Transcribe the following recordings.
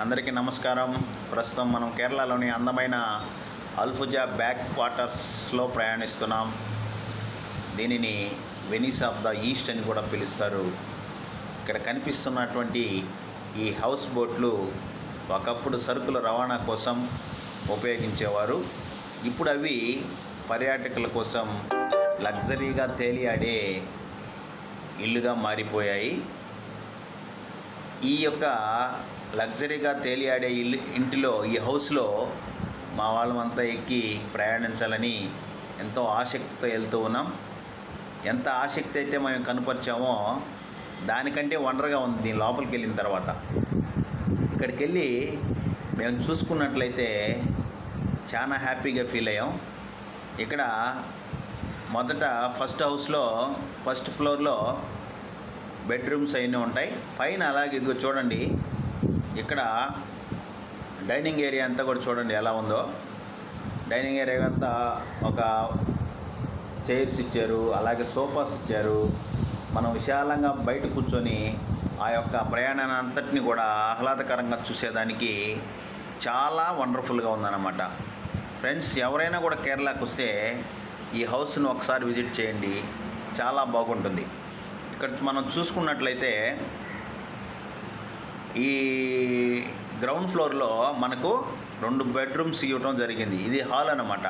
అందరికీ నమస్కారం. ప్రస్తుతం మనం కేరళలోని అందమైన అల్ఫుజా బ్యాక్ వాటర్స్లో ప్రయాణిస్తున్నాం. దీనిని వెనిస్ ఆఫ్ ద ఈస్ట్ అని కూడా పిలుస్తారు. ఇక్కడ కనిపిస్తున్నటువంటి ఈ హౌస్ బోట్లు ఒకప్పుడు సరుకుల రవాణా కోసం ఉపయోగించేవారు. ఇప్పుడు అవి పర్యాటకుల కోసం లగ్జరీగా తేలియాడే ఇల్లుగా మారిపోయాయి. ఈ యొక్క లగ్జరీగా తేలియాడే ఇంటిలో, ఈ హౌస్లో మా వాళ్ళమంతా ఎక్కి ప్రయాణించాలని ఎంతో ఆసక్తితో వెళ్తూ ఉన్నాం. ఎంత ఆసక్తి అయితే మేము కనపరిచామో దానికంటే వండర్గా ఉంది దీని లోపలికి వెళ్ళిన తర్వాత. ఇక్కడికి వెళ్ళి మేము చూసుకున్నట్లయితే చాలా హ్యాపీగా ఫీల్ అయ్యాం. ఇక్కడ మొదట ఫస్ట్ ఫ్లోర్లో బెడ్రూమ్స్ అవన్నీ ఉంటాయి. పైన అలాగే ఇదిగో చూడండి, ఇక్కడ డైనింగ్ ఏరియా అంతా కూడా చూడండి ఎలా ఉందో. డైనింగ్ ఏరియా అంతా ఒక చైర్స్ ఇచ్చారు, అలాగే సోఫాస్ ఇచ్చారు. మనం విశాలంగా బయట కూర్చొని ఆ యొక్క ప్రయాణాన్ని అంతటిని కూడా ఆహ్లాదకరంగా చూసేదానికి చాలా వండర్ఫుల్గా ఉందన్నమాట. ఫ్రెండ్స్, ఎవరైనా కూడా కేరళకు వస్తే ఈ హౌస్ను ఒకసారి విజిట్ చేయండి, చాలా బాగుంటుంది. ఇక్కడ మనం చూసుకున్నట్లయితే ఈ గ్రౌండ్ ఫ్లోర్లో మనకు 2 బెడ్రూమ్స్ ఇవ్వటం జరిగింది. ఇది హాల్ అన్నమాట.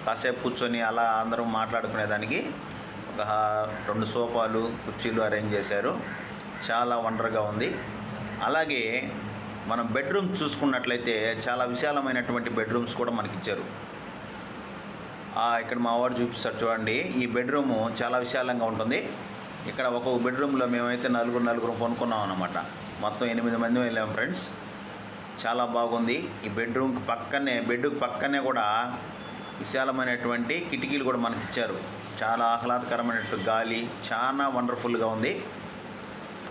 కాసేపు కూర్చొని అలా అందరం మాట్లాడుకునేదానికి ఒక 2 సోఫాలు, కుర్చీలు అరేంజ్ చేశారు. చాలా వండర్గా ఉంది. అలాగే మనం బెడ్రూమ్ చూసుకున్నట్లయితే చాలా విశాలమైనటువంటి బెడ్రూమ్స్ కూడా మనకి ఇచ్చారు. ఇక్కడ మా వాడు చూపిస్తారు చూడండి. ఈ బెడ్రూము చాలా విశాలంగా ఉంటుంది. ఇక్కడ ఒక బెడ్రూమ్లో మేమైతే నలుగురు కొనుక్కున్నాం అన్నమాట. మొత్తం 8 మంది వెళ్ళాము ఫ్రెండ్స్. చాలా బాగుంది. ఈ బెడ్కి పక్కనే కూడా విశాలమైనటువంటి కిటికీలు కూడా మనకి ఇచ్చారు. చాలా ఆహ్లాదకరమైనటువంటి గాలి, చాలా వండర్ఫుల్గా ఉంది.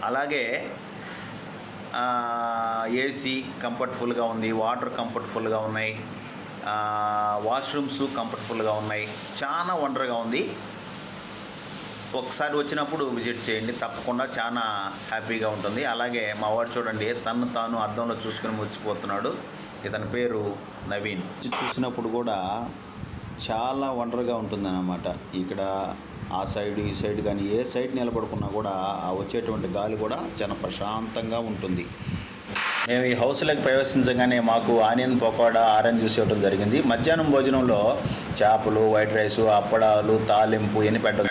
అలాగే ఏసీ కంఫర్ట్ఫుల్గా ఉంది, వాటర్ కంఫర్ట్ఫుల్గా ఉన్నాయి, వాష్రూమ్స్ కంఫర్ట్ఫుల్గా ఉన్నాయి. చాలా వండర్గా ఉంది. ఒకసారి వచ్చినప్పుడు విజిట్ చేయండి, తప్పకుండా చాలా హ్యాపీగా ఉంటుంది. అలాగే మా వాడు చూడండి, తాను అద్దంలో చూసుకుని మురిసిపోతున్నాడు. ఇతని పేరు నవీన్. చూసినప్పుడు కూడా చాలా వండర్గా ఉంటుందన్నమాట. ఇక్కడ ఆ సైడ్ ఈ సైడ్ కానీ ఏ సైడ్ నిలబడుకున్నా కూడా ఆ వచ్చేటువంటి గాలి కూడా చాలా ప్రశాంతంగా ఉంటుంది. మేము ఈ హౌస్లోకి ప్రవేశించగానే మాకు ఆనియన్ పకోడా, ఆరెంజ్ జ్యూస్ ఇవ్వడం జరిగింది. మధ్యాహ్నం భోజనంలో చేపలు, వైట్ రైసు, అప్పడాలు, తాలింపు ఎన్ని పెట్టడం.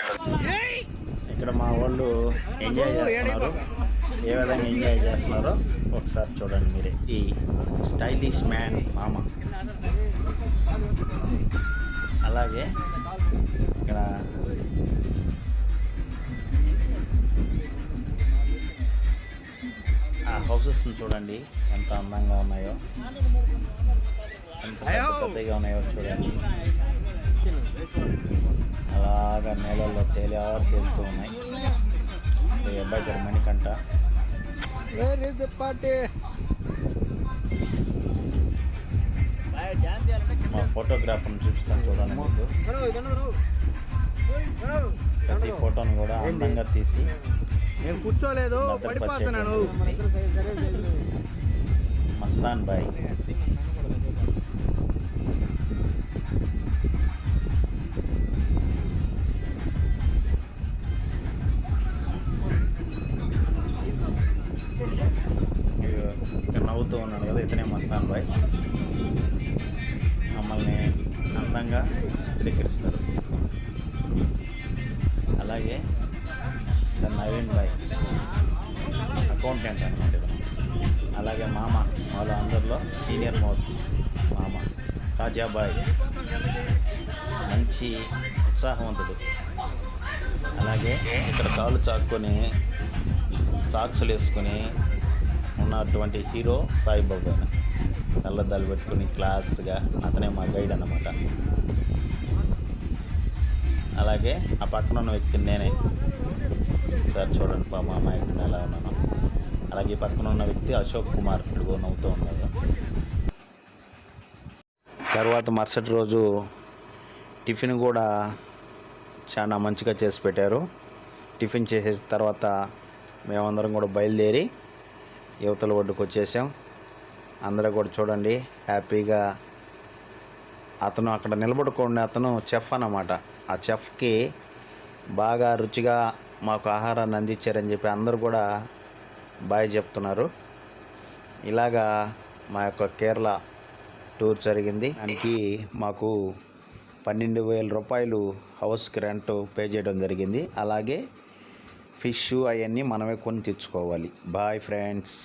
ఇక్కడ మా వాళ్ళు ఎంజాయ్ చేస్తున్నారు. ఏ విధంగా ఎంజాయ్ చేస్తున్నారో ఒకసారి చూడండి మీరే. ఈ స్టైలిష్ మ్యాన్ మామ. అలాగే ఇక్కడ ఆ హౌసెస్ చూడండి ఎంత అందంగా ఉన్నాయో, ఎంత పెద్దగా ఉన్నాయో చూడండి. అలాగా నేలల్లో తేలుతూ ఉన్నాయి. అబ్బాయి గారు మణికంట. మా ఫోటోగ్రాఫర్ని చూపిస్తాను చూడండి. మీకు ప్రతి ఫోటోను కూడా అందంగా తీసి నేను కూర్చోలేదు, పడిపోతున్నాను. మస్తాన్ బాయ్. ఇక్కడ నవ్వుతూ ఉన్నాడు కదా, ఇతనే మస్తాన్ బాయ్. మమ్మల్ని అందంగా చిత్రీకరిస్తారు. అలాగే నవీన్ బాయ్ అకౌంటెంట్ అనమాట ఇతను. అలాగే మామ, వాళ్ళ అందరిలో సీనియర్ మోస్ట్ మామ రాజాబాయ్, మంచి ఉత్సాహవంతుడు. అలాగే ఇక్కడ కాళ్ళు చాక్కొని సాక్సులు వేసుకొని ఉన్నటువంటి హీరో సాయిబాబా, కళ్ళద్దాలు పెట్టుకుని క్లాస్గా అతనే మా గైడ్ అన్నమాట. అలాగే ఆ పక్కన ఉన్న వ్యక్తిని నేనే. ఒకసారి చూడండి మా అమ్మాయికి ఎలా ఉన్నాను. అలాగే ఈ పక్కన ఉన్న వ్యక్తి అశోక్ కుమార్, ఇదిగో నవ్వుతూ ఉన్నాడు. తర్వాత మరుసటి రోజు టిఫిన్ కూడా చాలా మంచిగా చేసి పెట్టారు. టిఫిన్ చేసేసిన తర్వాత మేమందరం కూడా బయలుదేరి యువతల ఒడ్డుకు వచ్చేసాం. అందరూ కూడా చూడండి హ్యాపీగా. అతను అక్కడ నిలబడుకోండి, అతను చెఫ్ అన్నమాట. ఆ చెఫ్కి బాగా రుచిగా మాకు ఆహారాన్ని అందించారని చెప్పి అందరూ కూడా బాయ్ చెప్తున్నారు. ఇలాగా మా యొక్క కేరళ టూర్ జరిగింది. దానికి మాకు 12,000 రూపాయలు హౌస్కి రెంట్ పే చేయడం జరిగింది. అలాగే ఫిష్ అవన్నీ మనమే కొని తెచ్చుకోవాలి. Boy friends.